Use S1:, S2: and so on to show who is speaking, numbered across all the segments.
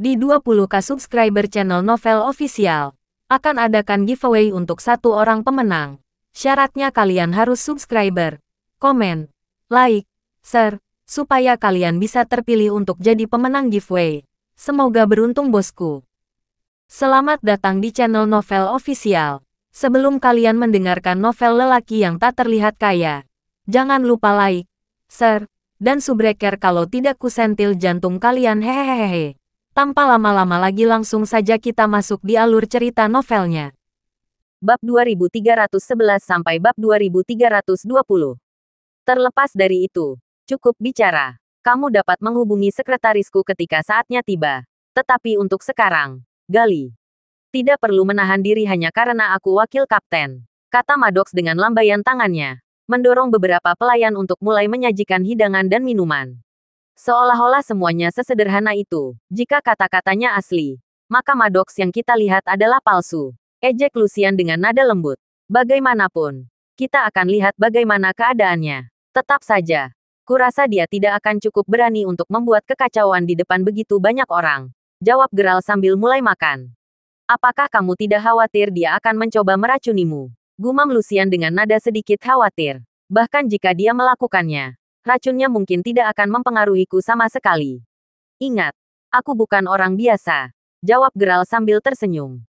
S1: Di 20k subscriber channel Novel Official, akan adakan giveaway untuk satu orang pemenang. Syaratnya kalian harus subscriber, komen, like, share, supaya kalian bisa terpilih untuk jadi pemenang giveaway. Semoga beruntung bosku. Selamat datang di channel Novel Official. Sebelum kalian mendengarkan novel lelaki yang tak terlihat kaya, jangan lupa like, share, dan subbreaker kalau tidak kusentil jantung kalian hehehehe. Tanpa lama-lama lagi langsung saja kita masuk di alur cerita novelnya.
S2: Bab 2311 sampai bab 2320. Terlepas dari itu, cukup bicara. Kamu dapat menghubungi sekretarisku ketika saatnya tiba. Tetapi untuk sekarang, Gali. Tidak perlu menahan diri hanya karena aku wakil kapten, kata Maddox dengan lambaian tangannya, mendorong beberapa pelayan untuk mulai menyajikan hidangan dan minuman. Seolah-olah semuanya sesederhana itu. Jika kata-katanya asli, maka Maddox yang kita lihat adalah palsu. Ejek Lucian dengan nada lembut. Bagaimanapun, kita akan lihat bagaimana keadaannya. Tetap saja, kurasa dia tidak akan cukup berani untuk membuat kekacauan di depan begitu banyak orang. Jawab Geralt sambil mulai makan. Apakah kamu tidak khawatir dia akan mencoba meracunimu? Gumam Lucian dengan nada sedikit khawatir. Bahkan jika dia melakukannya, racunnya mungkin tidak akan mempengaruhiku sama sekali. Ingat, aku bukan orang biasa. Jawab Geralt sambil tersenyum.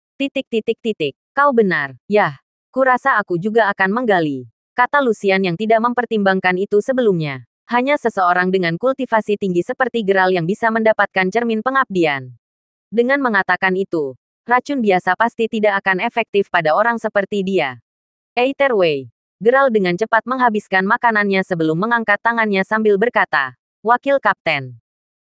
S2: Kau benar. Yah, kurasa aku juga akan menggali. Kata Lucian yang tidak mempertimbangkan itu sebelumnya. Hanya seseorang dengan kultivasi tinggi seperti Geralt yang bisa mendapatkan cermin pengabdian. Dengan mengatakan itu, racun biasa pasti tidak akan efektif pada orang seperti dia. Either way, Geralt dengan cepat menghabiskan makanannya sebelum mengangkat tangannya sambil berkata, Wakil Kapten,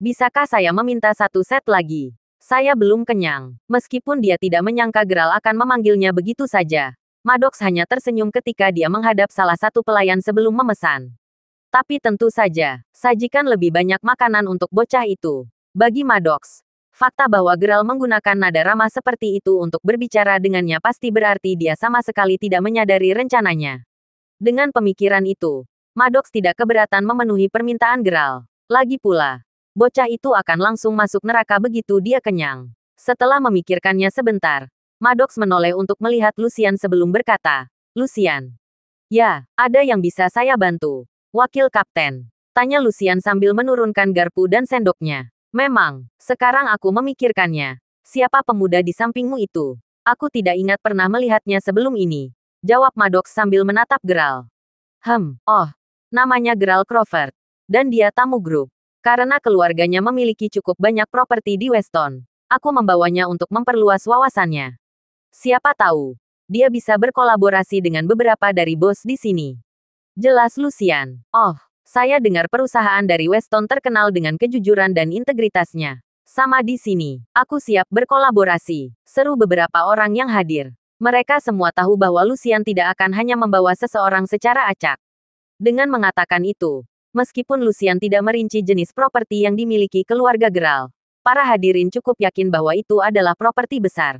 S2: bisakah saya meminta satu set lagi? Saya belum kenyang. Meskipun dia tidak menyangka Geralt akan memanggilnya begitu saja, Maddox hanya tersenyum ketika dia menghadap salah satu pelayan sebelum memesan. Tapi tentu saja, sajikan lebih banyak makanan untuk bocah itu. Bagi Maddox, fakta bahwa Geralt menggunakan nada ramah seperti itu untuk berbicara dengannya pasti berarti dia sama sekali tidak menyadari rencananya. Dengan pemikiran itu, Maddox tidak keberatan memenuhi permintaan Geralt. Lagi pula, bocah itu akan langsung masuk neraka begitu dia kenyang. Setelah memikirkannya sebentar, Maddox menoleh untuk melihat Lucian sebelum berkata, Lucian. Ya, ada yang bisa saya bantu. Wakil Kapten. Tanya Lucian sambil menurunkan garpu dan sendoknya. Memang, sekarang aku memikirkannya. Siapa pemuda di sampingmu itu? Aku tidak ingat pernah melihatnya sebelum ini. Jawab Maddox sambil menatap Geralt. Namanya Geralt Crawford. Dan dia tamu grup. Karena keluarganya memiliki cukup banyak properti di Weston, aku membawanya untuk memperluas wawasannya. Siapa tahu, dia bisa berkolaborasi dengan beberapa dari bos di sini. Jelas Lucian. Saya dengar perusahaan dari Weston terkenal dengan kejujuran dan integritasnya. Sama di sini, aku siap berkolaborasi. Seru beberapa orang yang hadir. Mereka semua tahu bahwa Lucian tidak akan hanya membawa seseorang secara acak. Dengan mengatakan itu, meskipun Lucian tidak merinci jenis properti yang dimiliki keluarga Geralt, para hadirin cukup yakin bahwa itu adalah properti besar.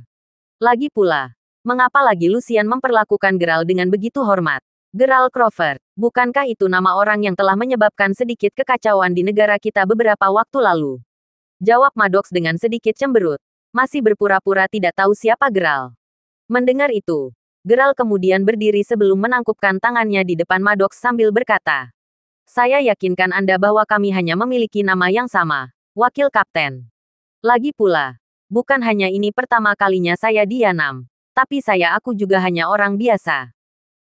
S2: Lagi pula, mengapa lagi Lucian memperlakukan Geralt dengan begitu hormat? Geralt Crawford, bukankah itu nama orang yang telah menyebabkan sedikit kekacauan di negara kita beberapa waktu lalu? Jawab Maddox dengan sedikit cemberut. Masih berpura-pura tidak tahu siapa Geralt. Mendengar itu, Geralt kemudian berdiri sebelum menangkupkan tangannya di depan Maddox sambil berkata, Saya yakinkan Anda bahwa kami hanya memiliki nama yang sama, Wakil Kapten. Lagi pula, bukan hanya ini pertama kalinya saya dianam, tapi aku juga hanya orang biasa.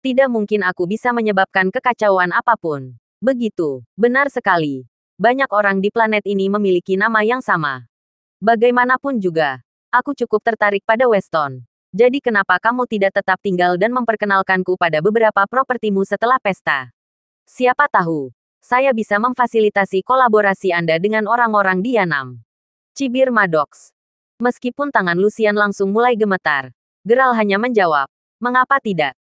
S2: Tidak mungkin aku bisa menyebabkan kekacauan apapun. Begitu, benar sekali. Banyak orang di planet ini memiliki nama yang sama. Bagaimanapun juga, aku cukup tertarik pada Weston. Jadi kenapa kamu tidak tetap tinggal dan memperkenalkanku pada beberapa propertimu setelah pesta? Siapa tahu, saya bisa memfasilitasi kolaborasi Anda dengan orang-orang di Yanam. Cibir Maddox. Meskipun tangan Lucian langsung mulai gemetar, Geralt hanya menjawab, mengapa tidak?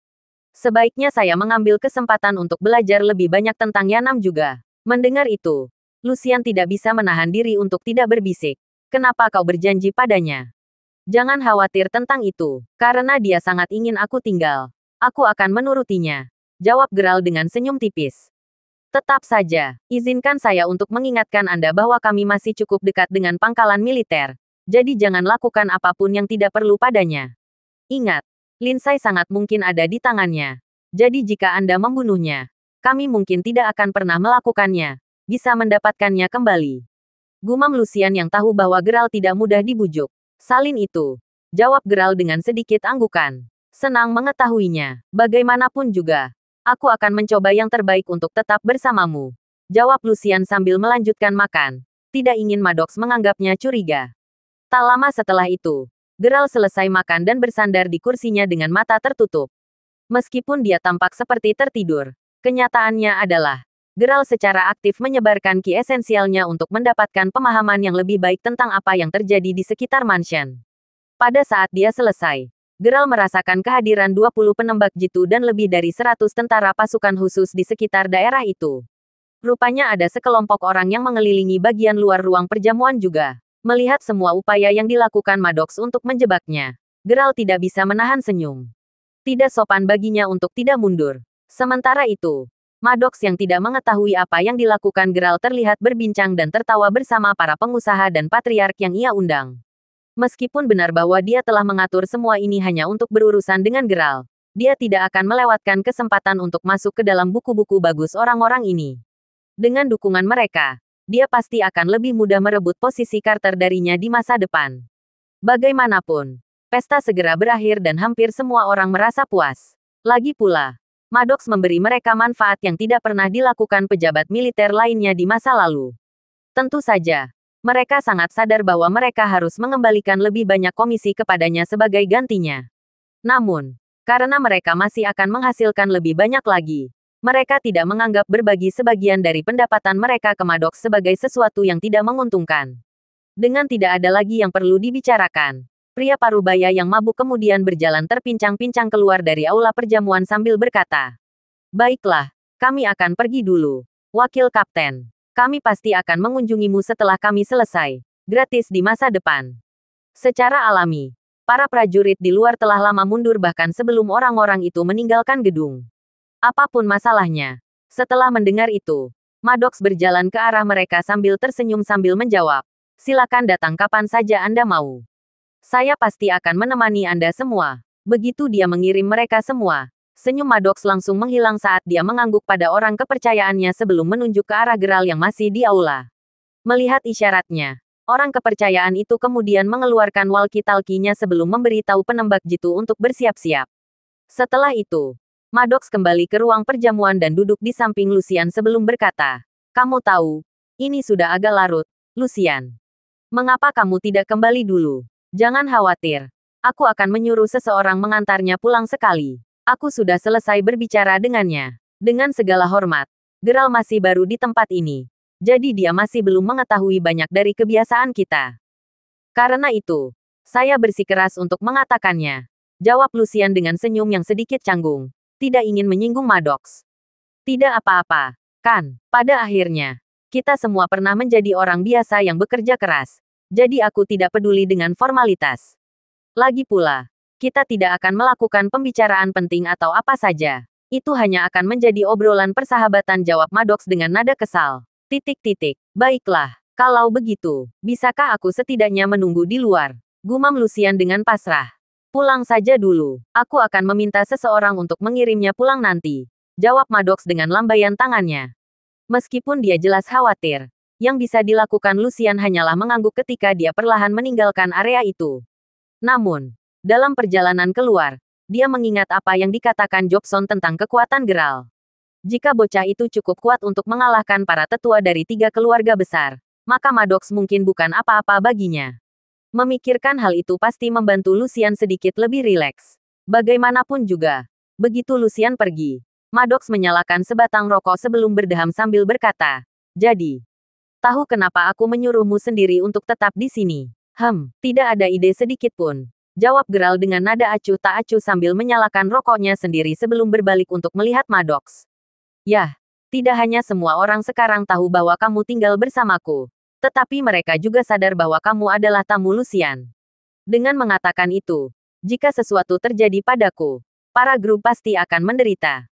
S2: Sebaiknya saya mengambil kesempatan untuk belajar lebih banyak tentang Yanam juga. Mendengar itu, Lucian tidak bisa menahan diri untuk tidak berbisik. Kenapa kau berjanji padanya? Jangan khawatir tentang itu, karena dia sangat ingin aku tinggal. Aku akan menurutinya. Jawab Geralt dengan senyum tipis. Tetap saja, izinkan saya untuk mengingatkan Anda bahwa kami masih cukup dekat dengan pangkalan militer. Jadi jangan lakukan apapun yang tidak perlu padanya. Ingat, Linsai sangat mungkin ada di tangannya. Jadi jika Anda membunuhnya, kami mungkin tidak akan pernah melakukannya. Bisa mendapatkannya kembali. Gumam Lucian yang tahu bahwa Geralt tidak mudah dibujuk. Salin itu. Jawab Geralt dengan sedikit anggukan. Senang mengetahuinya. Bagaimanapun juga. Aku akan mencoba yang terbaik untuk tetap bersamamu. Jawab Lucian sambil melanjutkan makan. Tidak ingin Maddox menganggapnya curiga. Tak lama setelah itu, Geralt selesai makan dan bersandar di kursinya dengan mata tertutup. Meskipun dia tampak seperti tertidur, kenyataannya adalah Geralt secara aktif menyebarkan ki esensialnya untuk mendapatkan pemahaman yang lebih baik tentang apa yang terjadi di sekitar mansion. Pada saat dia selesai, Geralt merasakan kehadiran 20 penembak jitu dan lebih dari 100 tentara pasukan khusus di sekitar daerah itu. Rupanya ada sekelompok orang yang mengelilingi bagian luar ruang perjamuan juga. Melihat semua upaya yang dilakukan Maddox untuk menjebaknya, Geralt tidak bisa menahan senyum. Tidak sopan baginya untuk tidak mundur. Sementara itu, Maddox yang tidak mengetahui apa yang dilakukan Geralt terlihat berbincang dan tertawa bersama para pengusaha dan patriark yang ia undang. Meskipun benar bahwa dia telah mengatur semua ini hanya untuk berurusan dengan Geralt, dia tidak akan melewatkan kesempatan untuk masuk ke dalam buku-buku bagus orang-orang ini. Dengan dukungan mereka, dia pasti akan lebih mudah merebut posisi Carter darinya di masa depan. Bagaimanapun, pesta segera berakhir dan hampir semua orang merasa puas. Lagi pula, Maddox memberi mereka manfaat yang tidak pernah dilakukan pejabat militer lainnya di masa lalu. Tentu saja, mereka sangat sadar bahwa mereka harus mengembalikan lebih banyak komisi kepadanya sebagai gantinya. Namun, karena mereka masih akan menghasilkan lebih banyak lagi, mereka tidak menganggap berbagi sebagian dari pendapatan mereka ke Maddox sebagai sesuatu yang tidak menguntungkan. Dengan tidak ada lagi yang perlu dibicarakan, pria parubaya yang mabuk kemudian berjalan terpincang-pincang keluar dari aula perjamuan sambil berkata, "Baiklah, kami akan pergi dulu. Wakil Kapten, kami pasti akan mengunjungimu setelah kami selesai, gratis di masa depan." Secara alami, para prajurit di luar telah lama mundur bahkan sebelum orang-orang itu meninggalkan gedung. Apapun masalahnya. Setelah mendengar itu, Maddox berjalan ke arah mereka sambil tersenyum sambil menjawab, "Silakan datang kapan saja Anda mau. Saya pasti akan menemani Anda semua." Begitu dia mengirim mereka semua, senyum Maddox langsung menghilang saat dia mengangguk pada orang kepercayaannya sebelum menunjuk ke arah Geralt yang masih di aula. Melihat isyaratnya, orang kepercayaan itu kemudian mengeluarkan walkie-talkie-nya sebelum memberitahu penembak jitu untuk bersiap-siap. Setelah itu, Maddox kembali ke ruang perjamuan dan duduk di samping Lucian sebelum berkata, "Kamu tahu, ini sudah agak larut, Lucian. Mengapa kamu tidak kembali dulu? Jangan khawatir. Aku akan menyuruh seseorang mengantarnya pulang sekali. Aku sudah selesai berbicara dengannya." Dengan segala hormat, Geralt masih baru di tempat ini. Jadi dia masih belum mengetahui banyak dari kebiasaan kita. Karena itu, saya bersikeras untuk mengatakannya. Jawab Lucian dengan senyum yang sedikit canggung. Tidak ingin menyinggung Maddox. Tidak apa-apa, kan? Pada akhirnya, kita semua pernah menjadi orang biasa yang bekerja keras. Jadi aku tidak peduli dengan formalitas. Lagi pula, kita tidak akan melakukan pembicaraan penting atau apa saja. Itu hanya akan menjadi obrolan persahabatan, jawab Maddox dengan nada kesal. Baiklah, kalau begitu, bisakah aku setidaknya menunggu di luar? Gumam Lucian dengan pasrah. Pulang saja dulu. Aku akan meminta seseorang untuk mengirimnya pulang nanti. Jawab Maddox dengan lambaian tangannya. Meskipun dia jelas khawatir, yang bisa dilakukan Lucian hanyalah mengangguk ketika dia perlahan meninggalkan area itu. Namun, dalam perjalanan keluar, dia mengingat apa yang dikatakan Jobson tentang kekuatan Geralt. Jika bocah itu cukup kuat untuk mengalahkan para tetua dari 3 keluarga besar, maka Maddox mungkin bukan apa-apa baginya. Memikirkan hal itu pasti membantu Lucian sedikit lebih rileks. Bagaimanapun juga, begitu Lucian pergi, Maddox menyalakan sebatang rokok sebelum berdeham sambil berkata, "Jadi, tahu kenapa aku menyuruhmu sendiri untuk tetap di sini?" Tidak ada ide sedikit pun. Jawab Geralt dengan nada acuh tak acuh sambil menyalakan rokoknya sendiri sebelum berbalik untuk melihat Maddox. "Yah, tidak hanya semua orang sekarang tahu bahwa kamu tinggal bersamaku. Tetapi mereka juga sadar bahwa kamu adalah tamu Lucian. Dengan mengatakan itu, jika sesuatu terjadi padaku, para grup pasti akan menderita."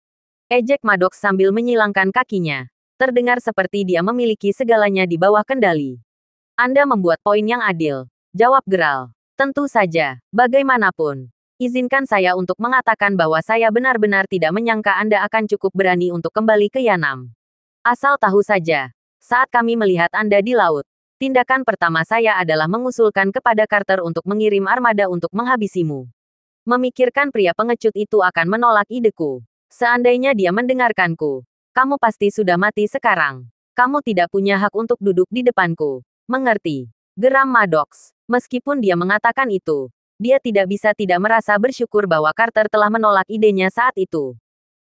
S2: Ejek Maddox sambil menyilangkan kakinya. Terdengar seperti dia memiliki segalanya di bawah kendali. Anda membuat poin yang adil. Jawab Geralt. Tentu saja. Bagaimanapun, izinkan saya untuk mengatakan bahwa saya benar-benar tidak menyangka Anda akan cukup berani untuk kembali ke Yanam. Asal tahu saja, saat kami melihat Anda di laut, tindakan pertama saya adalah mengusulkan kepada Carter untuk mengirim armada untuk menghabisimu. Memikirkan pria pengecut itu akan menolak ideku. Seandainya dia mendengarkanku, kamu pasti sudah mati sekarang. Kamu tidak punya hak untuk duduk di depanku. Mengerti? Geram Maddox. Meskipun dia mengatakan itu, dia tidak bisa tidak merasa bersyukur bahwa Carter telah menolak idenya saat itu.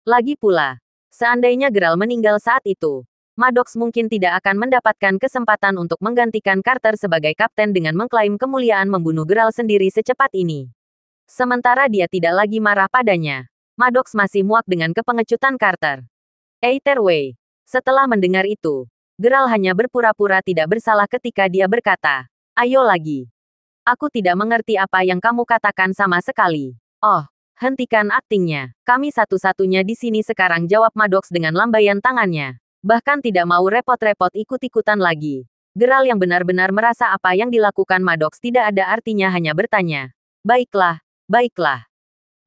S2: Lagi pula, seandainya Geralt meninggal saat itu, Maddox mungkin tidak akan mendapatkan kesempatan untuk menggantikan Carter sebagai kapten dengan mengklaim kemuliaan membunuh Geralt sendiri secepat ini. Sementara dia tidak lagi marah padanya, Maddox masih muak dengan kepengecutan Carter. Either setelah mendengar itu, Geralt hanya berpura-pura tidak bersalah ketika dia berkata, "Ayo lagi. Aku tidak mengerti apa yang kamu katakan sama sekali." "Oh, hentikan aktingnya. Kami satu-satunya di sini sekarang," jawab Maddox dengan lambaian tangannya. Bahkan tidak mau repot-repot ikut-ikutan lagi. Geralt yang benar-benar merasa apa yang dilakukan Maddox tidak ada artinya hanya bertanya, "Baiklah. Baiklah.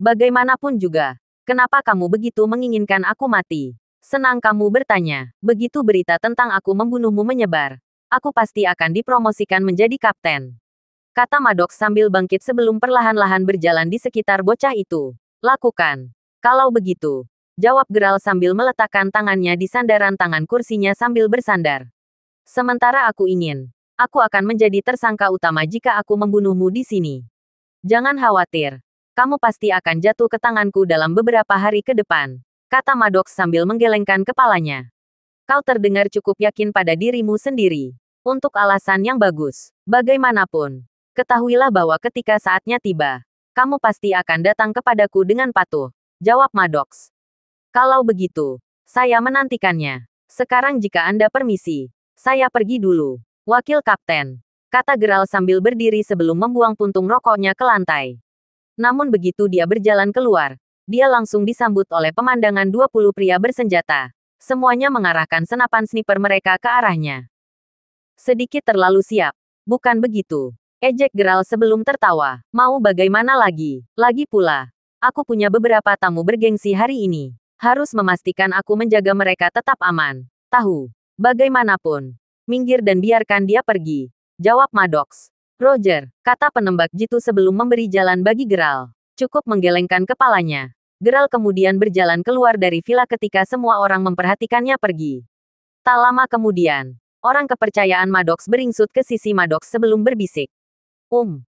S2: Bagaimanapun juga, kenapa kamu begitu menginginkan aku mati? Senang kamu bertanya. Begitu berita tentang aku membunuhmu menyebar, aku pasti akan dipromosikan menjadi kapten," kata Maddox sambil bangkit sebelum perlahan-lahan berjalan di sekitar bocah itu. "Lakukan. Kalau begitu," jawab Geralt sambil meletakkan tangannya di sandaran tangan kursinya sambil bersandar. "Sementara aku akan menjadi tersangka utama jika aku membunuhmu di sini. Jangan khawatir. Kamu pasti akan jatuh ke tanganku dalam beberapa hari ke depan," kata Maddox sambil menggelengkan kepalanya. "Kau terdengar cukup yakin pada dirimu sendiri. Untuk alasan yang bagus. Bagaimanapun, ketahuilah bahwa ketika saatnya tiba, kamu pasti akan datang kepadaku dengan patuh," jawab Maddox. "Kalau begitu, saya menantikannya. Sekarang jika Anda permisi, saya pergi dulu, Wakil Kapten," kata Geralt sambil berdiri sebelum membuang puntung rokoknya ke lantai. Namun begitu dia berjalan keluar, dia langsung disambut oleh pemandangan 20 pria bersenjata. Semuanya mengarahkan senapan sniper mereka ke arahnya. "Sedikit terlalu siap, bukan begitu?" ejek Geralt sebelum tertawa. "Mau bagaimana lagi? Lagi pula, aku punya beberapa tamu bergengsi hari ini. Harus memastikan aku menjaga mereka tetap aman. Tahu? Bagaimanapun, minggir dan biarkan dia pergi," jawab Maddox. "Roger," kata penembak jitu sebelum memberi jalan bagi Geralt. Cukup menggelengkan kepalanya, Geralt kemudian berjalan keluar dari villa ketika semua orang memperhatikannya pergi. Tak lama kemudian, orang kepercayaan Maddox beringsut ke sisi Maddox sebelum berbisik.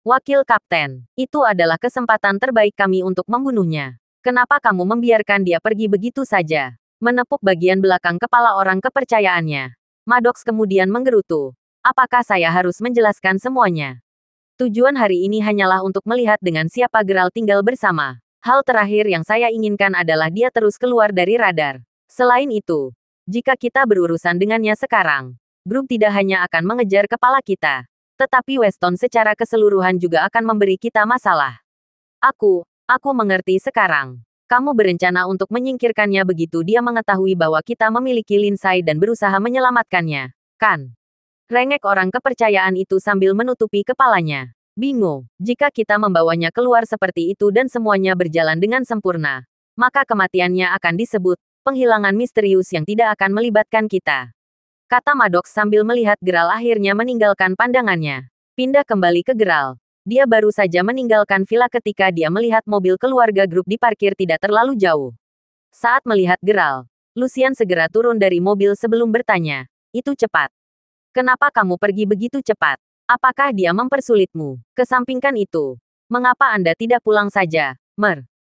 S2: Wakil Kapten, itu adalah kesempatan terbaik kami untuk membunuhnya. Kenapa kamu membiarkan dia pergi begitu saja?" Menepuk bagian belakang kepala orang kepercayaannya, Maddox kemudian menggerutu. "Apakah saya harus menjelaskan semuanya? Tujuan hari ini hanyalah untuk melihat dengan siapa Geralt tinggal bersama. Hal terakhir yang saya inginkan adalah dia terus keluar dari radar. Selain itu, jika kita berurusan dengannya sekarang, grup tidak hanya akan mengejar kepala kita, tetapi Weston secara keseluruhan juga akan memberi kita masalah." Aku mengerti sekarang. Kamu berencana untuk menyingkirkannya begitu dia mengetahui bahwa kita memiliki Lindsay dan berusaha menyelamatkannya, kan? Rengek orang kepercayaan itu sambil menutupi kepalanya. "Bingung, jika kita membawanya keluar seperti itu dan semuanya berjalan dengan sempurna, maka kematiannya akan disebut penghilangan misterius yang tidak akan melibatkan kita," kata Maddox sambil melihat Geralt akhirnya meninggalkan pandangannya. Pindah kembali ke Geralt. Dia baru saja meninggalkan villa ketika dia melihat mobil keluarga grup diparkir tidak terlalu jauh. Saat melihat Geralt, Lucian segera turun dari mobil sebelum bertanya, "Itu cepat. Kenapa kamu pergi begitu cepat? Apakah dia mempersulitmu? Kesampingkan itu, mengapa Anda tidak pulang saja,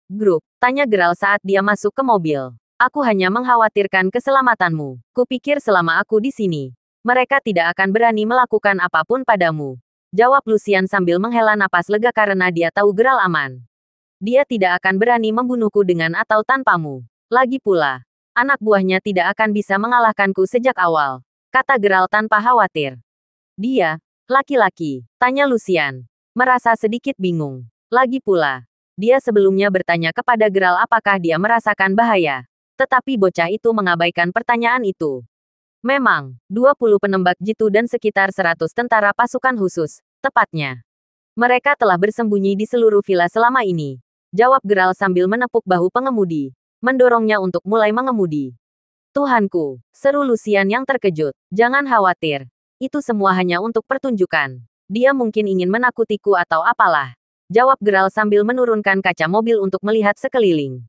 S2: Grup?" tanya Geralt saat dia masuk ke mobil. "Aku hanya mengkhawatirkan keselamatanmu. Kupikir selama aku di sini, mereka tidak akan berani melakukan apapun padamu," jawab Lucian sambil menghela napas lega karena dia tahu Geralt aman. "Dia tidak akan berani membunuhku dengan atau tanpamu. Lagi pula, anak buahnya tidak akan bisa mengalahkanku sejak awal," kata Geralt tanpa khawatir. "Dia, laki-laki?" tanya Lucian, merasa sedikit bingung. Lagi pula, dia sebelumnya bertanya kepada Geralt apakah dia merasakan bahaya. Tetapi bocah itu mengabaikan pertanyaan itu. Memang, 20 penembak jitu dan sekitar 100 tentara pasukan khusus, tepatnya. Mereka telah bersembunyi di seluruh villa selama ini. Jawab Geralt sambil menepuk bahu pengemudi, mendorongnya untuk mulai mengemudi. Tuhanku, seru Lucian yang terkejut. Jangan khawatir. Itu semua hanya untuk pertunjukan. Dia mungkin ingin menakutiku atau apalah. Jawab Geralt sambil menurunkan kaca mobil untuk melihat sekeliling.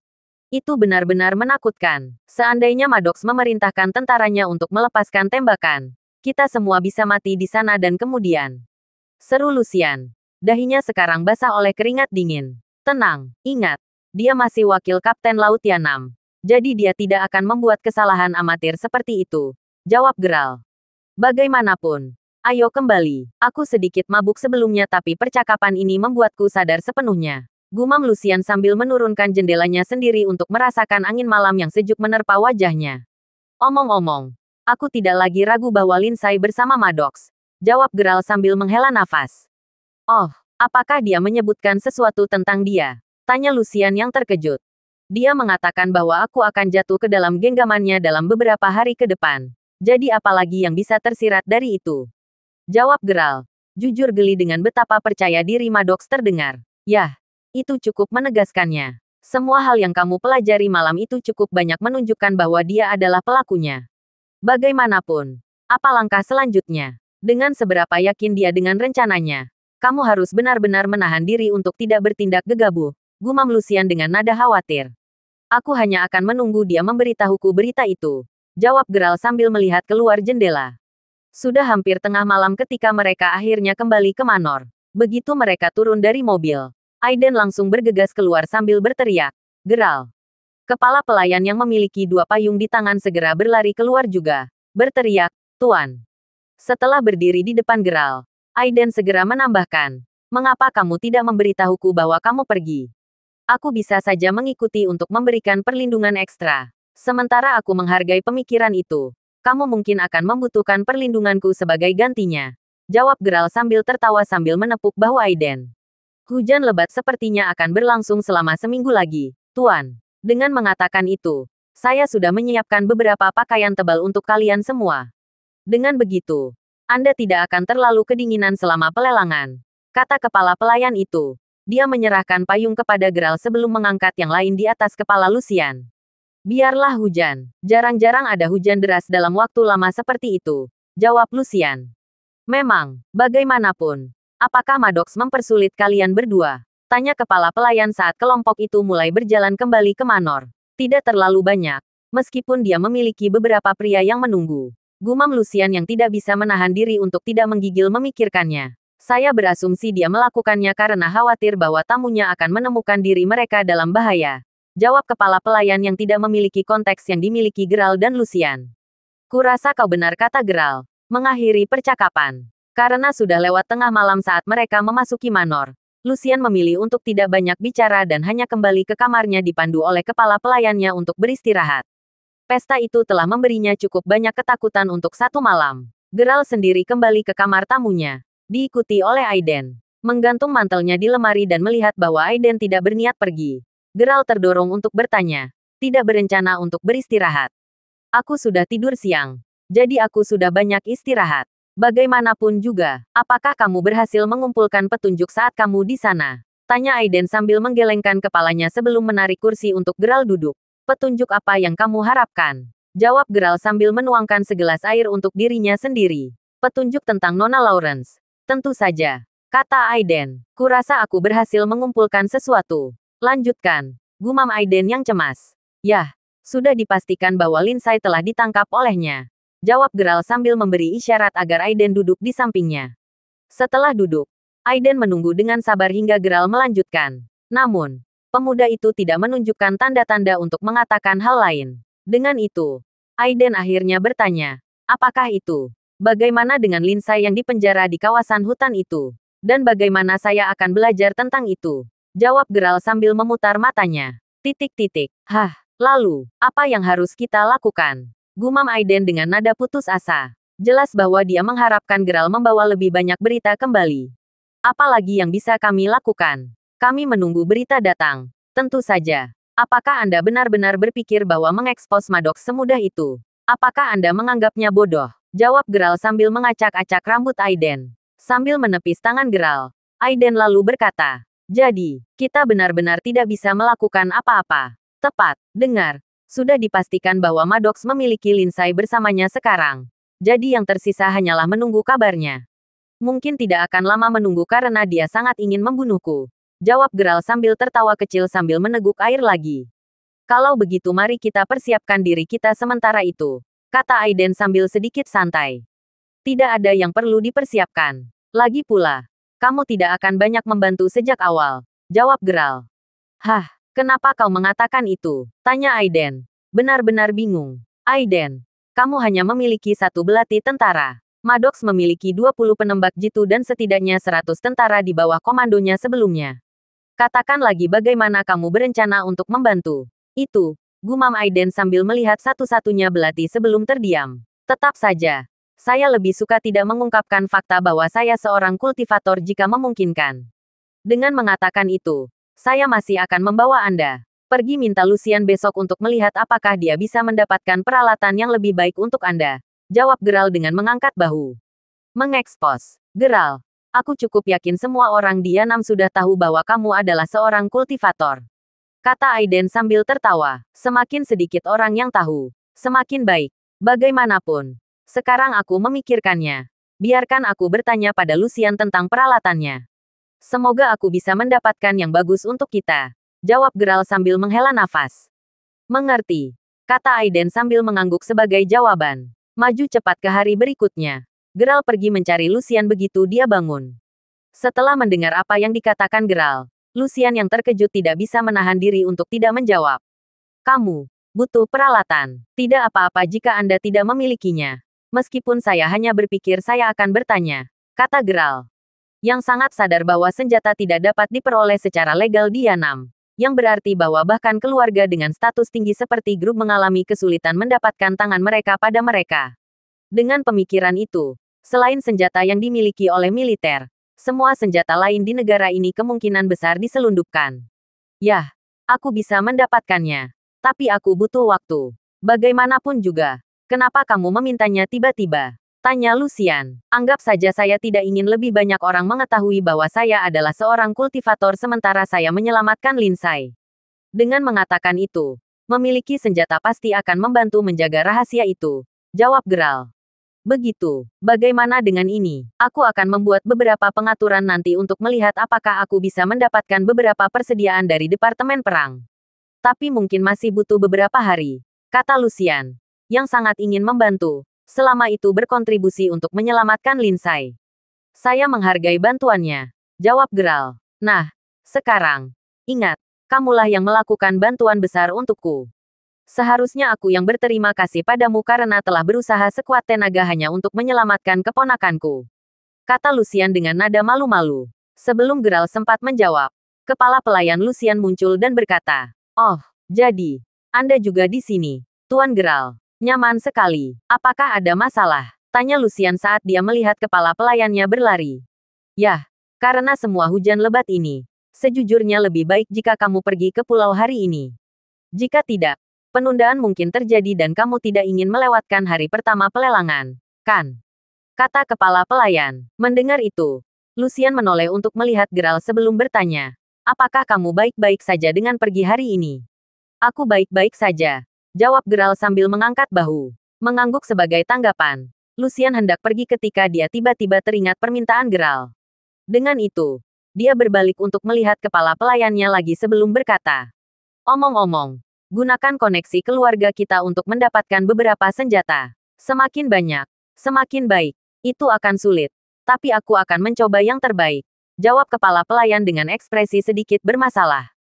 S2: Itu benar-benar menakutkan. Seandainya Maddox memerintahkan tentaranya untuk melepaskan tembakan, kita semua bisa mati di sana dan kemudian. Seru Lucian. Dahinya sekarang basah oleh keringat dingin. Tenang, ingat. Dia masih wakil Kapten Laut Yanam. Jadi dia tidak akan membuat kesalahan amatir seperti itu. Jawab Geralt. Bagaimanapun. Ayo kembali. Aku sedikit mabuk sebelumnya tapi percakapan ini membuatku sadar sepenuhnya. Gumam Lucian sambil menurunkan jendelanya sendiri untuk merasakan angin malam yang sejuk menerpa wajahnya. Omong-omong, aku tidak lagi ragu bahwa Lindsay bersama Maddox. Jawab Geralt sambil menghela nafas. Oh, apakah dia menyebutkan sesuatu tentang dia? Tanya Lucian yang terkejut. Dia mengatakan bahwa aku akan jatuh ke dalam genggamannya dalam beberapa hari ke depan. Jadi apalagi yang bisa tersirat dari itu? Jawab Geralt. Jujur geli dengan betapa percaya diri Maddox terdengar. Yah. Itu cukup menegaskannya. Semua hal yang kamu pelajari malam itu cukup banyak menunjukkan bahwa dia adalah pelakunya. Bagaimanapun, apa langkah selanjutnya? Dengan seberapa yakin dia dengan rencananya? Kamu harus benar-benar menahan diri untuk tidak bertindak gegabah, gumam Lucian dengan nada khawatir. Aku hanya akan menunggu dia memberitahuku berita itu. Jawab Geralt sambil melihat keluar jendela. Sudah hampir tengah malam ketika mereka akhirnya kembali ke Manor. Begitu mereka turun dari mobil, Aiden langsung bergegas keluar sambil berteriak. Geralt. Kepala pelayan yang memiliki 2 payung di tangan segera berlari keluar juga. Berteriak, Tuan. Setelah berdiri di depan Geralt, Aiden segera menambahkan. Mengapa kamu tidak memberitahuku bahwa kamu pergi? Aku bisa saja mengikuti untuk memberikan perlindungan ekstra. Sementara aku menghargai pemikiran itu, kamu mungkin akan membutuhkan perlindunganku sebagai gantinya. Jawab Geralt sambil tertawa sambil menepuk bahu Aiden. Hujan lebat sepertinya akan berlangsung selama seminggu lagi, Tuan. Dengan mengatakan itu, saya sudah menyiapkan beberapa pakaian tebal untuk kalian semua. Dengan begitu, Anda tidak akan terlalu kedinginan selama pelelangan, kata kepala pelayan itu. Dia menyerahkan payung kepada Geralt sebelum mengangkat yang lain di atas kepala Lucian. Biarlah hujan. Jarang-jarang ada hujan deras dalam waktu lama seperti itu. Jawab Lucian. Memang, bagaimanapun. Apakah Maddox mempersulit kalian berdua? Tanya kepala pelayan saat kelompok itu mulai berjalan kembali ke Manor. Tidak terlalu banyak. Meskipun dia memiliki beberapa pria yang menunggu. Gumam Lucian yang tidak bisa menahan diri untuk tidak menggigil memikirkannya. Saya berasumsi dia melakukannya karena khawatir bahwa tamunya akan menemukan diri mereka dalam bahaya. Jawab kepala pelayan yang tidak memiliki konteks yang dimiliki Geralt dan Lucian. Kurasa kau benar, kata Geralt. Mengakhiri percakapan. Karena sudah lewat tengah malam saat mereka memasuki Manor, Lucian memilih untuk tidak banyak bicara dan hanya kembali ke kamarnya dipandu oleh kepala pelayannya untuk beristirahat. Pesta itu telah memberinya cukup banyak ketakutan untuk 1 malam. Geralt sendiri kembali ke kamar tamunya, diikuti oleh Aiden. Menggantung mantelnya di lemari dan melihat bahwa Aiden tidak berniat pergi. Geralt terdorong untuk bertanya, tidak berencana untuk beristirahat. Aku sudah tidur siang, jadi aku sudah banyak istirahat. Bagaimanapun juga, apakah kamu berhasil mengumpulkan petunjuk saat kamu di sana? Tanya Aiden sambil menggelengkan kepalanya sebelum menarik kursi untuk Geralt duduk. Petunjuk apa yang kamu harapkan? Jawab Geralt sambil menuangkan segelas air untuk dirinya sendiri. Petunjuk tentang Nona Lawrence. Tentu saja, kata Aiden. Kurasa aku berhasil mengumpulkan sesuatu. Lanjutkan, gumam Aiden yang cemas. Yah, sudah dipastikan bahwa Lindsay telah ditangkap olehnya. Jawab Geralt sambil memberi isyarat agar Aiden duduk di sampingnya. Setelah duduk, Aiden menunggu dengan sabar hingga Geralt melanjutkan. Namun, pemuda itu tidak menunjukkan tanda-tanda untuk mengatakan hal lain. Dengan itu, Aiden akhirnya bertanya, apakah itu? Bagaimana dengan Lindsay yang dipenjara di kawasan hutan itu? Dan bagaimana saya akan belajar tentang itu? Jawab Geralt sambil memutar matanya. Hah, lalu, apa yang harus kita lakukan? Gumam Aiden dengan nada putus asa. Jelas bahwa dia mengharapkan Geralt membawa lebih banyak berita kembali. Apalagi yang bisa kami lakukan? Kami menunggu berita datang. Tentu saja. Apakah Anda benar-benar berpikir bahwa mengekspos Maddox semudah itu? Apakah Anda menganggapnya bodoh? Jawab Geralt sambil mengacak-acak rambut Aiden. Sambil menepis tangan Geralt, Aiden lalu berkata, jadi, kita benar-benar tidak bisa melakukan apa-apa. Tepat, dengar. Sudah dipastikan bahwa Maddox memiliki Lindsay bersamanya sekarang. Jadi yang tersisa hanyalah menunggu kabarnya. Mungkin tidak akan lama menunggu karena dia sangat ingin membunuhku. Jawab Geralt sambil tertawa kecil sambil meneguk air lagi. Kalau begitu mari kita persiapkan diri kita sementara itu. Kata Aiden sambil sedikit santai. Tidak ada yang perlu dipersiapkan. Lagi pula, kamu tidak akan banyak membantu sejak awal. Jawab Geralt. Hah, kenapa kau mengatakan itu? Tanya Aiden. Benar-benar bingung. Aiden, kamu hanya memiliki satu belati tentara. Maddox memiliki 20 penembak jitu dan setidaknya 100 tentara di bawah komandonya sebelumnya. Katakan lagi bagaimana kamu berencana untuk membantu. Itu, gumam Aiden sambil melihat satu-satunya belati sebelum terdiam. Tetap saja. Saya lebih suka tidak mengungkapkan fakta bahwa saya seorang kultivator jika memungkinkan. Dengan mengatakan itu, saya masih akan membawa Anda pergi minta Lucian besok untuk melihat apakah dia bisa mendapatkan peralatan yang lebih baik untuk Anda. Jawab Geralt dengan mengangkat bahu. Mengekspos. Geralt, aku cukup yakin semua orang di Yanam sudah tahu bahwa kamu adalah seorang kultivator. Kata Aiden sambil tertawa. Semakin sedikit orang yang tahu, semakin baik. Bagaimanapun. Sekarang aku memikirkannya. Biarkan aku bertanya pada Lucian tentang peralatannya. Semoga aku bisa mendapatkan yang bagus untuk kita. Jawab Geralt sambil menghela nafas. Mengerti. Kata Aiden sambil mengangguk sebagai jawaban. Maju cepat ke hari berikutnya. Geralt pergi mencari Lucian begitu dia bangun. Setelah mendengar apa yang dikatakan Geralt, Lucian yang terkejut tidak bisa menahan diri untuk tidak menjawab. Kamu butuh peralatan. Tidak apa-apa jika Anda tidak memilikinya. Meskipun saya hanya berpikir saya akan bertanya, kata Geralt. Yang sangat sadar bahwa senjata tidak dapat diperoleh secara legal di Yanam. Yang berarti bahwa bahkan keluarga dengan status tinggi seperti grup mengalami kesulitan mendapatkan tangan mereka pada mereka. Dengan pemikiran itu, selain senjata yang dimiliki oleh militer, semua senjata lain di negara ini kemungkinan besar diselundupkan. Yah, aku bisa mendapatkannya. Tapi aku butuh waktu. Bagaimanapun juga. Kenapa kamu memintanya tiba-tiba? Tanya Lucian. Anggap saja saya tidak ingin lebih banyak orang mengetahui bahwa saya adalah seorang kultivator sementara saya menyelamatkan Lindsay. Dengan mengatakan itu, memiliki senjata pasti akan membantu menjaga rahasia itu. Jawab Geralt. Begitu. Bagaimana dengan ini? Aku akan membuat beberapa pengaturan nanti untuk melihat apakah aku bisa mendapatkan beberapa persediaan dari Departemen Perang. Tapi mungkin masih butuh beberapa hari. Kata Lucian. Yang sangat ingin membantu, selama itu berkontribusi untuk menyelamatkan Lindsay. Saya menghargai bantuannya. Jawab Geralt. Nah, sekarang, ingat, kamulah yang melakukan bantuan besar untukku. Seharusnya aku yang berterima kasih padamu karena telah berusaha sekuat tenaga hanya untuk menyelamatkan keponakanku. Kata Lucian dengan nada malu-malu. Sebelum Geralt sempat menjawab, kepala pelayan Lucian muncul dan berkata, "Oh, jadi, Anda juga di sini, Tuan Geralt. Nyaman sekali. Apakah ada masalah?" Tanya Lucian saat dia melihat kepala pelayannya berlari. Yah, karena semua hujan lebat ini. Sejujurnya lebih baik jika kamu pergi ke pulau hari ini. Jika tidak, penundaan mungkin terjadi dan kamu tidak ingin melewatkan hari pertama pelelangan, kan? Kata kepala pelayan. Mendengar itu, Lucian menoleh untuk melihat Geralt sebelum bertanya. Apakah kamu baik-baik saja dengan pergi hari ini? Aku baik-baik saja. Jawab Geralt sambil mengangkat bahu. Mengangguk sebagai tanggapan. Lucian hendak pergi ketika dia tiba-tiba teringat permintaan Geralt. Dengan itu, dia berbalik untuk melihat kepala pelayannya lagi sebelum berkata. Omong-omong, gunakan koneksi keluarga kita untuk mendapatkan beberapa senjata. Semakin banyak, semakin baik. Itu akan sulit. Tapi aku akan mencoba yang terbaik. Jawab kepala pelayan dengan ekspresi sedikit bermasalah.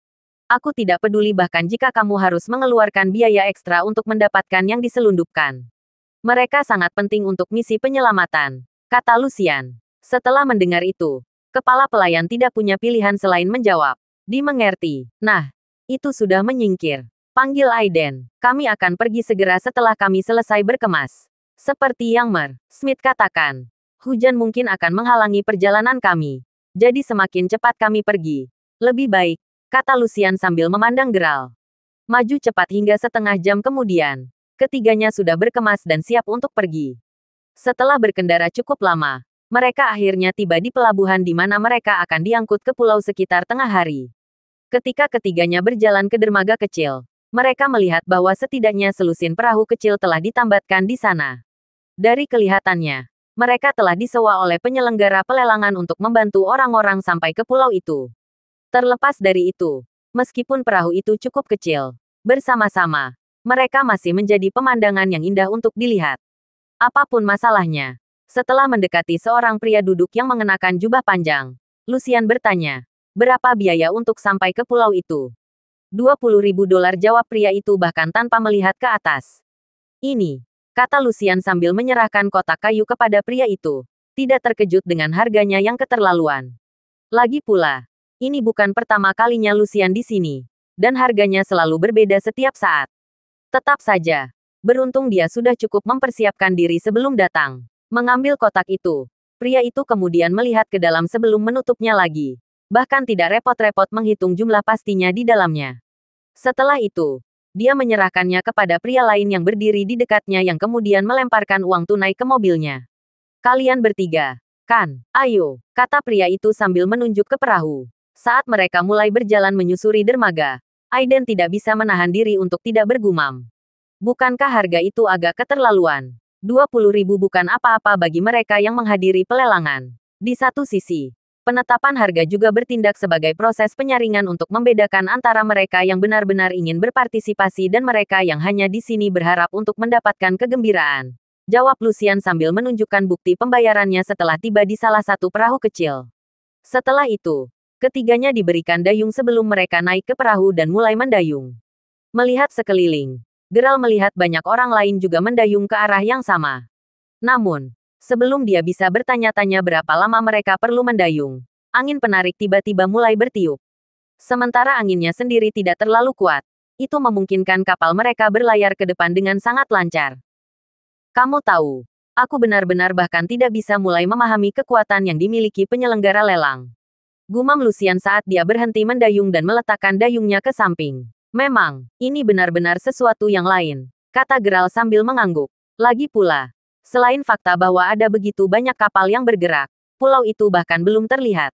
S2: Aku tidak peduli bahkan jika kamu harus mengeluarkan biaya ekstra untuk mendapatkan yang diselundupkan. Mereka sangat penting untuk misi penyelamatan, kata Lucian. Setelah mendengar itu, kepala pelayan tidak punya pilihan selain menjawab. Dimengerti. Nah, itu sudah menyingkir. Panggil Aiden. Kami akan pergi segera setelah kami selesai berkemas. Seperti yang Smith katakan. Hujan mungkin akan menghalangi perjalanan kami. Jadi semakin cepat kami pergi, lebih baik. Kata Lucian sambil memandang Geralt. Maju cepat hingga setengah jam kemudian. Ketiganya sudah berkemas dan siap untuk pergi. Setelah berkendara cukup lama, Mereka akhirnya tiba di pelabuhan di mana mereka akan diangkut ke pulau sekitar tengah hari. Ketika ketiganya berjalan ke dermaga kecil, mereka melihat bahwa setidaknya selusin perahu kecil telah ditambatkan di sana. Dari kelihatannya, mereka telah disewa oleh penyelenggara pelelangan untuk membantu orang-orang sampai ke pulau itu. Terlepas dari itu, meskipun perahu itu cukup kecil, bersama-sama, mereka masih menjadi pemandangan yang indah untuk dilihat. Apapun masalahnya, setelah mendekati seorang pria duduk yang mengenakan jubah panjang, Lucian bertanya, berapa biaya untuk sampai ke pulau itu? $20.000, jawab pria itu bahkan tanpa melihat ke atas. Ini, kata Lucian sambil menyerahkan kotak kayu kepada pria itu, tidak terkejut dengan harganya yang keterlaluan. Lagi pula, ini bukan pertama kalinya Lucian di sini, dan harganya selalu berbeda setiap saat. Tetap saja, beruntung dia sudah cukup mempersiapkan diri sebelum datang. Mengambil kotak itu, pria itu kemudian melihat ke dalam sebelum menutupnya lagi. Bahkan tidak repot-repot menghitung jumlah pastinya di dalamnya. Setelah itu, dia menyerahkannya kepada pria lain yang berdiri di dekatnya yang kemudian melemparkan uang tunai ke mobilnya. Kalian bertiga, kan? Ayo, kata pria itu sambil menunjuk ke perahu. Saat mereka mulai berjalan menyusuri dermaga, Aiden tidak bisa menahan diri untuk tidak bergumam. Bukankah harga itu agak keterlaluan? 20.000 bukan apa-apa bagi mereka yang menghadiri pelelangan. Di satu sisi, penetapan harga juga bertindak sebagai proses penyaringan untuk membedakan antara mereka yang benar-benar ingin berpartisipasi dan mereka yang hanya di sini berharap untuk mendapatkan kegembiraan. Jawab Lucian sambil menunjukkan bukti pembayarannya setelah tiba di salah satu perahu kecil. Setelah itu, ketiganya diberikan dayung sebelum mereka naik ke perahu dan mulai mendayung. Melihat sekeliling, Geralt melihat banyak orang lain juga mendayung ke arah yang sama. Namun, sebelum dia bisa bertanya-tanya berapa lama mereka perlu mendayung, angin penarik tiba-tiba mulai bertiup. Sementara anginnya sendiri tidak terlalu kuat, itu memungkinkan kapal mereka berlayar ke depan dengan sangat lancar. Kamu tahu, aku benar-benar bahkan tidak bisa mulai memahami kekuatan yang dimiliki penyelenggara lelang. Gumam Lucian saat dia berhenti mendayung dan meletakkan dayungnya ke samping. Memang, ini benar-benar sesuatu yang lain, kata Geralt sambil mengangguk. Lagi pula, selain fakta bahwa ada begitu banyak kapal yang bergerak, pulau itu bahkan belum terlihat.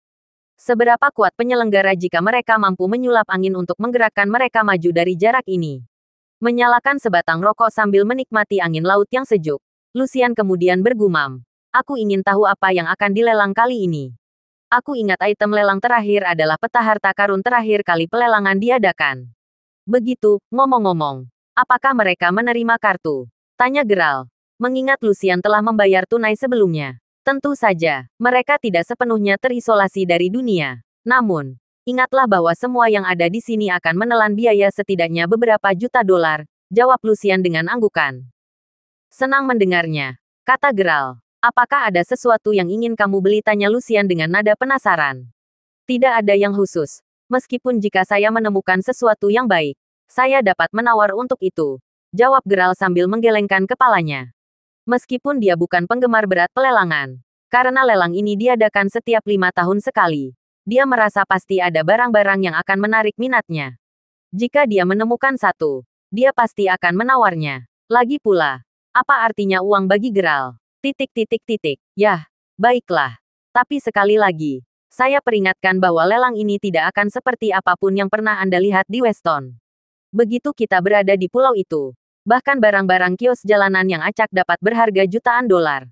S2: Seberapa kuat penyelenggara jika mereka mampu menyulap angin untuk menggerakkan mereka maju dari jarak ini? Menyalakan sebatang rokok sambil menikmati angin laut yang sejuk, Lucian kemudian bergumam, aku ingin tahu apa yang akan dilelang kali ini. Aku ingat item lelang terakhir adalah peta harta karun terakhir kali pelelangan diadakan. Begitu, ngomong-ngomong, apakah mereka menerima kartu? Tanya Geralt. Mengingat Lucian telah membayar tunai sebelumnya. Tentu saja, mereka tidak sepenuhnya terisolasi dari dunia. Namun, ingatlah bahwa semua yang ada di sini akan menelan biaya setidaknya beberapa juta dolar, jawab Lucian dengan anggukan. Senang mendengarnya, kata Geralt. Apakah ada sesuatu yang ingin kamu beli? Tanya Lucian dengan nada penasaran. Tidak ada yang khusus. Meskipun jika saya menemukan sesuatu yang baik, saya dapat menawar untuk itu, jawab Geralt sambil menggelengkan kepalanya. Meskipun dia bukan penggemar berat pelelangan, karena lelang ini diadakan setiap 5 tahun sekali, dia merasa pasti ada barang-barang yang akan menarik minatnya. Jika dia menemukan satu, dia pasti akan menawarnya. Lagi pula, apa artinya uang bagi Geralt? Yah, baiklah. Tapi sekali lagi, saya peringatkan bahwa lelang ini tidak akan seperti apapun yang pernah Anda lihat di Weston. Begitu kita berada di pulau itu, bahkan barang-barang kios jalanan yang acak dapat berharga jutaan dolar.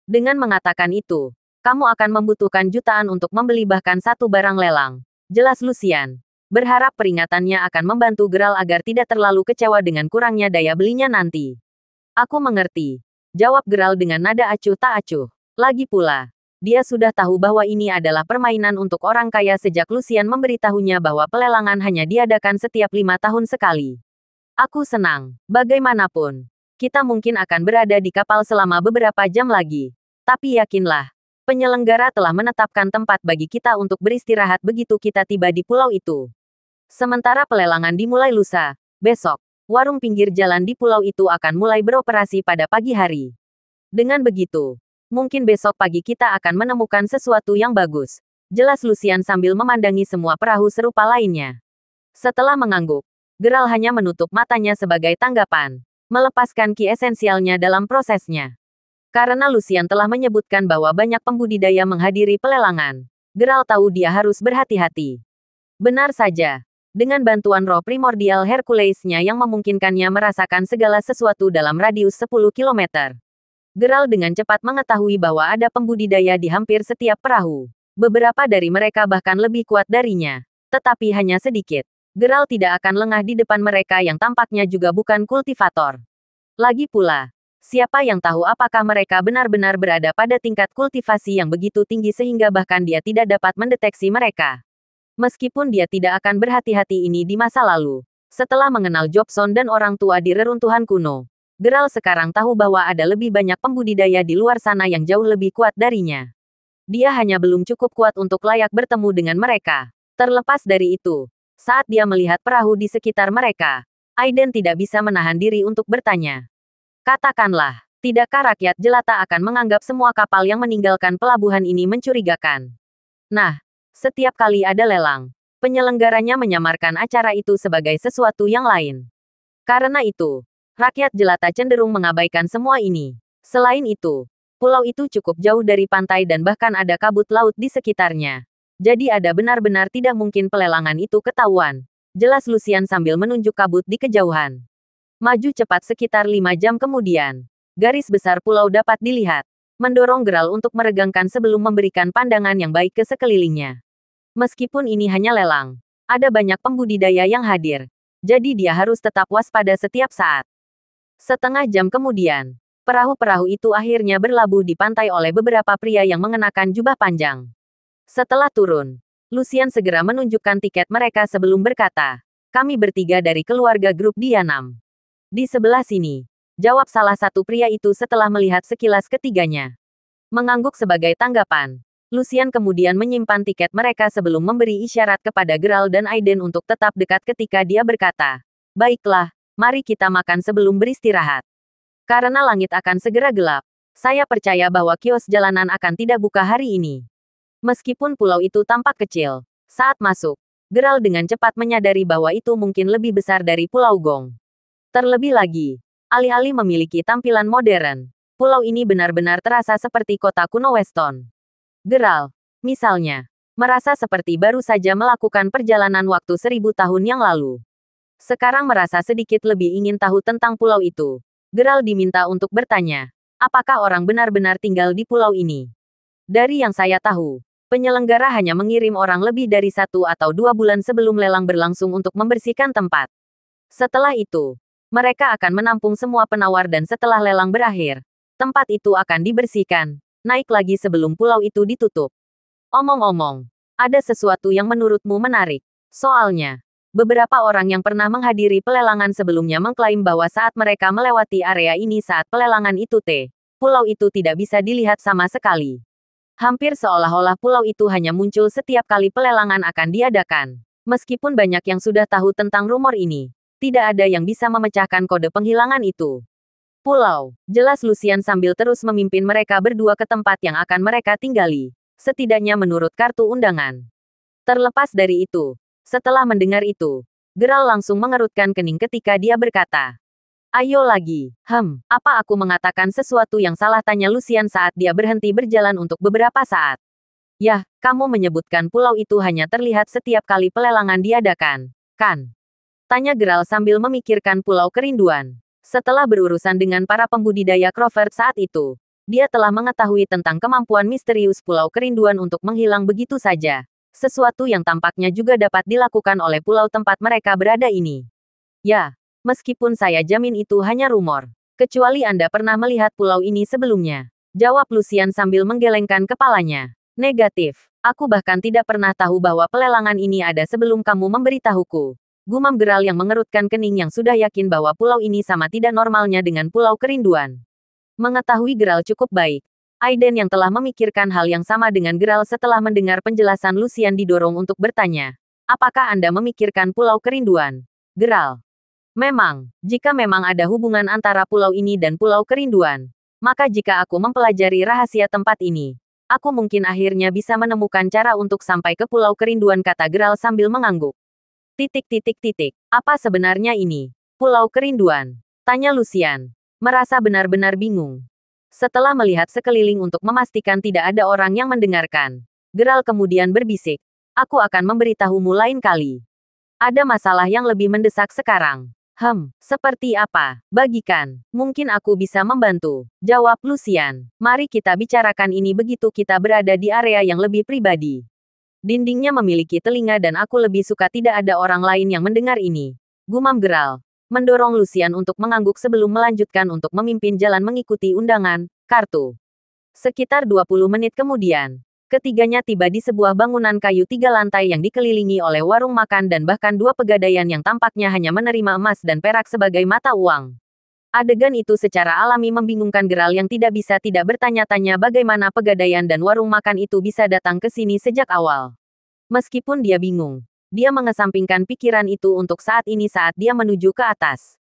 S2: Dengan mengatakan itu, kamu akan membutuhkan jutaan untuk membeli bahkan satu barang lelang. Jelas Lucian. Berharap peringatannya akan membantu Geralt agar tidak terlalu kecewa dengan kurangnya daya belinya nanti. Aku mengerti. Jawab Geralt dengan nada acuh tak acuh. Lagi pula, dia sudah tahu bahwa ini adalah permainan untuk orang kaya sejak Lucian memberitahunya bahwa pelelangan hanya diadakan setiap 5 tahun sekali. Aku senang. Bagaimanapun, kita mungkin akan berada di kapal selama beberapa jam lagi. Tapi yakinlah, penyelenggara telah menetapkan tempat bagi kita untuk beristirahat begitu kita tiba di pulau itu. Sementara pelelangan dimulai lusa, besok, warung pinggir jalan di pulau itu akan mulai beroperasi pada pagi hari. Dengan begitu, mungkin besok pagi kita akan menemukan sesuatu yang bagus. Jelas Lucian sambil memandangi semua perahu serupa lainnya. Setelah mengangguk, Geralt hanya menutup matanya sebagai tanggapan, melepaskan ki esensialnya dalam prosesnya. Karena Lucian telah menyebutkan bahwa banyak pembudidaya menghadiri pelelangan, Geralt tahu dia harus berhati-hati. Benar saja. Dengan bantuan roh primordial Hercules-nya yang memungkinkannya merasakan segala sesuatu dalam radius 10 kilometer. Geralt dengan cepat mengetahui bahwa ada pembudidaya di hampir setiap perahu. Beberapa dari mereka bahkan lebih kuat darinya. Tetapi hanya sedikit. Geralt tidak akan lengah di depan mereka yang tampaknya juga bukan kultivator. Lagi pula, siapa yang tahu apakah mereka benar-benar berada pada tingkat kultivasi yang begitu tinggi sehingga bahkan dia tidak dapat mendeteksi mereka. Meskipun dia tidak akan berhati-hati ini di masa lalu. Setelah mengenal Jobson dan orang tua di reruntuhan kuno, Geralt sekarang tahu bahwa ada lebih banyak pembudidaya di luar sana yang jauh lebih kuat darinya. Dia hanya belum cukup kuat untuk layak bertemu dengan mereka. Terlepas dari itu, saat dia melihat perahu di sekitar mereka, Aiden tidak bisa menahan diri untuk bertanya. Katakanlah, tidakkah rakyat jelata akan menganggap semua kapal yang meninggalkan pelabuhan ini mencurigakan? Nah, setiap kali ada lelang, penyelenggaranya menyamarkan acara itu sebagai sesuatu yang lain. Karena itu, rakyat jelata cenderung mengabaikan semua ini. Selain itu, pulau itu cukup jauh dari pantai dan bahkan ada kabut laut di sekitarnya. Jadi ada benar-benar tidak mungkin pelelangan itu ketahuan. Jelas Lucian sambil menunjuk kabut di kejauhan. Maju cepat sekitar 5 jam kemudian. Garis besar pulau dapat dilihat. Mendorong Geralt untuk meregangkan sebelum memberikan pandangan yang baik ke sekelilingnya. Meskipun ini hanya lelang, ada banyak pembudidaya yang hadir. Jadi dia harus tetap waspada setiap saat. Setengah jam kemudian, perahu-perahu itu akhirnya berlabuh di pantai oleh beberapa pria yang mengenakan jubah panjang. Setelah turun, Lucian segera menunjukkan tiket mereka sebelum berkata, "Kami bertiga dari keluarga grup Dianam. Di sebelah sini," jawab salah satu pria itu setelah melihat sekilas ketiganya. Mengangguk sebagai tanggapan, Lucian kemudian menyimpan tiket mereka sebelum memberi isyarat kepada Geralt dan Aiden untuk tetap dekat ketika dia berkata, "Baiklah, mari kita makan sebelum beristirahat. Karena langit akan segera gelap, saya percaya bahwa kios jalanan akan tidak buka hari ini." Meskipun pulau itu tampak kecil, saat masuk, Geralt dengan cepat menyadari bahwa itu mungkin lebih besar dari Pulau Gong. Terlebih lagi, alih-alih memiliki tampilan modern, pulau ini benar-benar terasa seperti kota kuno Weston. Geralt, misalnya, merasa seperti baru saja melakukan perjalanan waktu 1000 tahun yang lalu. Sekarang merasa sedikit lebih ingin tahu tentang pulau itu. Geralt diminta untuk bertanya, apakah orang benar-benar tinggal di pulau ini? Dari yang saya tahu, penyelenggara hanya mengirim orang lebih dari 1 atau 2 bulan sebelum lelang berlangsung untuk membersihkan tempat. Setelah itu, mereka akan menampung semua penawar dan setelah lelang berakhir, tempat itu akan dibersihkan, naik lagi sebelum pulau itu ditutup. Omong-omong, ada sesuatu yang menurutmu menarik. Soalnya, beberapa orang yang pernah menghadiri pelelangan sebelumnya mengklaim bahwa saat mereka melewati area ini saat pelelangan itu pulau itu tidak bisa dilihat sama sekali. Hampir seolah-olah pulau itu hanya muncul setiap kali pelelangan akan diadakan. Meskipun banyak yang sudah tahu tentang rumor ini, tidak ada yang bisa memecahkan kode penghilangan itu. Pulau, jelas Lucian sambil terus memimpin mereka berdua ke tempat yang akan mereka tinggali. Setidaknya menurut kartu undangan. Terlepas dari itu, setelah mendengar itu, Geralt langsung mengerutkan kening ketika dia berkata, "Ayo lagi, apa aku mengatakan sesuatu yang salah?" tanya Lucian saat dia berhenti berjalan untuk beberapa saat. "Yah, kamu menyebutkan pulau itu hanya terlihat setiap kali pelelangan diadakan, kan?" Tanya Geralt sambil memikirkan Pulau Kerinduan. Setelah berurusan dengan para pembudidaya Crawford saat itu, dia telah mengetahui tentang kemampuan misterius Pulau Kerinduan untuk menghilang begitu saja. Sesuatu yang tampaknya juga dapat dilakukan oleh pulau tempat mereka berada ini. "Ya, meskipun saya jamin itu hanya rumor. Kecuali Anda pernah melihat pulau ini sebelumnya," jawab Lucian sambil menggelengkan kepalanya. "Negatif. Aku bahkan tidak pernah tahu bahwa pelelangan ini ada sebelum kamu memberitahuku." Gumam Geralt yang mengerutkan kening yang sudah yakin bahwa pulau ini sama tidak normalnya dengan Pulau Kerinduan. Mengetahui Geralt cukup baik, Aiden yang telah memikirkan hal yang sama dengan Geralt setelah mendengar penjelasan Lucian didorong untuk bertanya, "Apakah Anda memikirkan Pulau Kerinduan, Geralt?" "Memang, jika memang ada hubungan antara pulau ini dan Pulau Kerinduan, maka jika aku mempelajari rahasia tempat ini, aku mungkin akhirnya bisa menemukan cara untuk sampai ke Pulau Kerinduan," kata Geralt sambil mengangguk. Apa sebenarnya ini? Pulau Kerinduan? Tanya Lucian. Merasa benar-benar bingung. Setelah melihat sekeliling untuk memastikan tidak ada orang yang mendengarkan, Geralt kemudian berbisik, "Aku akan memberitahumu lain kali. Ada masalah yang lebih mendesak sekarang." Seperti apa? Bagikan. Mungkin aku bisa membantu, jawab Lucian. "Mari kita bicarakan ini begitu kita berada di area yang lebih pribadi. Dindingnya memiliki telinga dan aku lebih suka tidak ada orang lain yang mendengar ini," gumam Geralt, mendorong Lucian untuk mengangguk sebelum melanjutkan untuk memimpin jalan mengikuti undangan, kartu. Sekitar 20 menit kemudian, ketiganya tiba di sebuah bangunan kayu 3 lantai yang dikelilingi oleh warung makan dan bahkan 2 pegadaian yang tampaknya hanya menerima emas dan perak sebagai mata uang. Adegan itu secara alami membingungkan Geralt yang tidak bisa tidak bertanya-tanya bagaimana pegadaian dan warung makan itu bisa datang ke sini sejak awal. Meskipun dia bingung, dia mengesampingkan pikiran itu untuk saat ini saat dia menuju ke atas.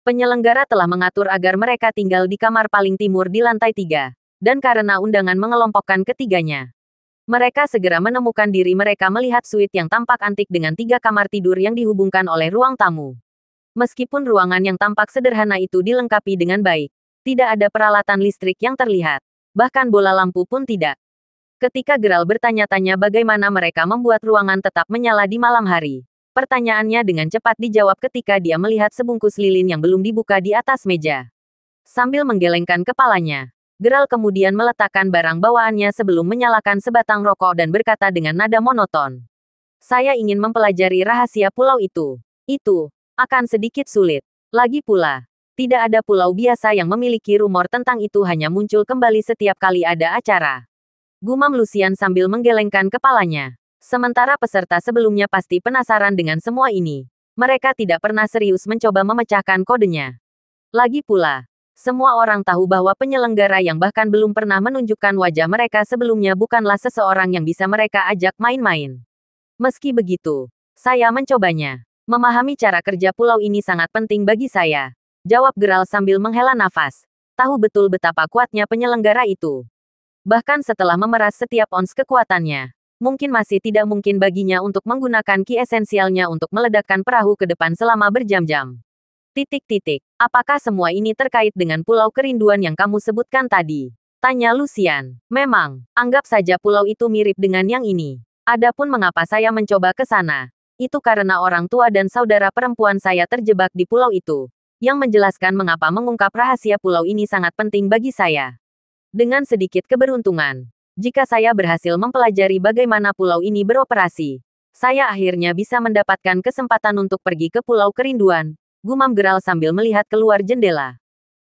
S2: Penyelenggara telah mengatur agar mereka tinggal di kamar paling timur di lantai 3, dan karena undangan mengelompokkan ketiganya, mereka segera menemukan diri mereka melihat suite yang tampak antik dengan 3 kamar tidur yang dihubungkan oleh ruang tamu. Meskipun ruangan yang tampak sederhana itu dilengkapi dengan baik, tidak ada peralatan listrik yang terlihat. Bahkan bola lampu pun tidak. Ketika Geralt bertanya-tanya bagaimana mereka membuat ruangan tetap menyala di malam hari, pertanyaannya dengan cepat dijawab ketika dia melihat sebungkus lilin yang belum dibuka di atas meja. Sambil menggelengkan kepalanya, Geralt kemudian meletakkan barang bawaannya sebelum menyalakan sebatang rokok dan berkata dengan nada monoton, "Saya ingin mempelajari rahasia pulau itu. Itu akan sedikit sulit. Lagi pula, tidak ada pulau biasa yang memiliki rumor tentang itu hanya muncul kembali setiap kali ada acara," gumam Lucian sambil menggelengkan kepalanya. Sementara peserta sebelumnya pasti penasaran dengan semua ini. Mereka tidak pernah serius mencoba memecahkan kodenya. Lagi pula, semua orang tahu bahwa penyelenggara yang bahkan belum pernah menunjukkan wajah mereka sebelumnya bukanlah seseorang yang bisa mereka ajak main-main. Meski begitu, saya mencobanya. Memahami cara kerja pulau ini sangat penting bagi saya, jawab Geralt sambil menghela nafas. Tahu betul betapa kuatnya penyelenggara itu. Bahkan setelah memeras setiap ons kekuatannya, mungkin masih tidak mungkin baginya untuk menggunakan ki esensialnya untuk meledakkan perahu ke depan selama berjam-jam. Apakah semua ini terkait dengan pulau kerinduan yang kamu sebutkan tadi? Tanya Lucian. Memang, anggap saja pulau itu mirip dengan yang ini. Adapun mengapa saya mencoba ke sana, itu karena orang tua dan saudara perempuan saya terjebak di pulau itu, yang menjelaskan mengapa mengungkap rahasia pulau ini sangat penting bagi saya. Dengan sedikit keberuntungan, jika saya berhasil mempelajari bagaimana pulau ini beroperasi, saya akhirnya bisa mendapatkan kesempatan untuk pergi ke pulau kerinduan, gumam Geralt sambil melihat keluar jendela.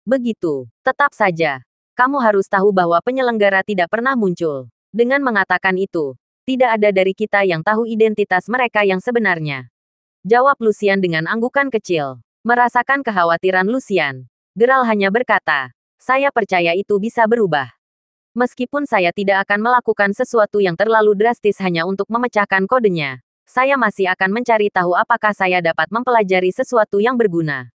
S2: Begitu, tetap saja. Kamu harus tahu bahwa penyelenggara tidak pernah muncul. Dengan mengatakan itu, tidak ada dari kita yang tahu identitas mereka yang sebenarnya, jawab Lucian dengan anggukan kecil. Merasakan kekhawatiran Lucian, Geralt hanya berkata, "Saya percaya itu bisa berubah. Meskipun saya tidak akan melakukan sesuatu yang terlalu drastis hanya untuk memecahkan kodenya, saya masih akan mencari tahu apakah saya dapat mempelajari sesuatu yang berguna.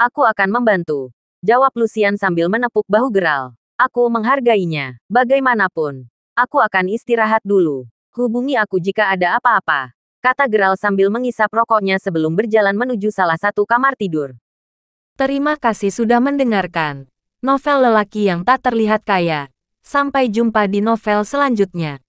S2: Aku akan membantu," jawab Lucian sambil menepuk bahu Geralt. "Aku menghargainya. Bagaimanapun, aku akan istirahat dulu. Hubungi aku jika ada apa-apa," kata Geralt sambil mengisap rokoknya sebelum berjalan menuju salah satu kamar tidur.
S1: Terima kasih sudah mendengarkan novel lelaki yang tak terlihat kaya. Sampai jumpa di novel selanjutnya.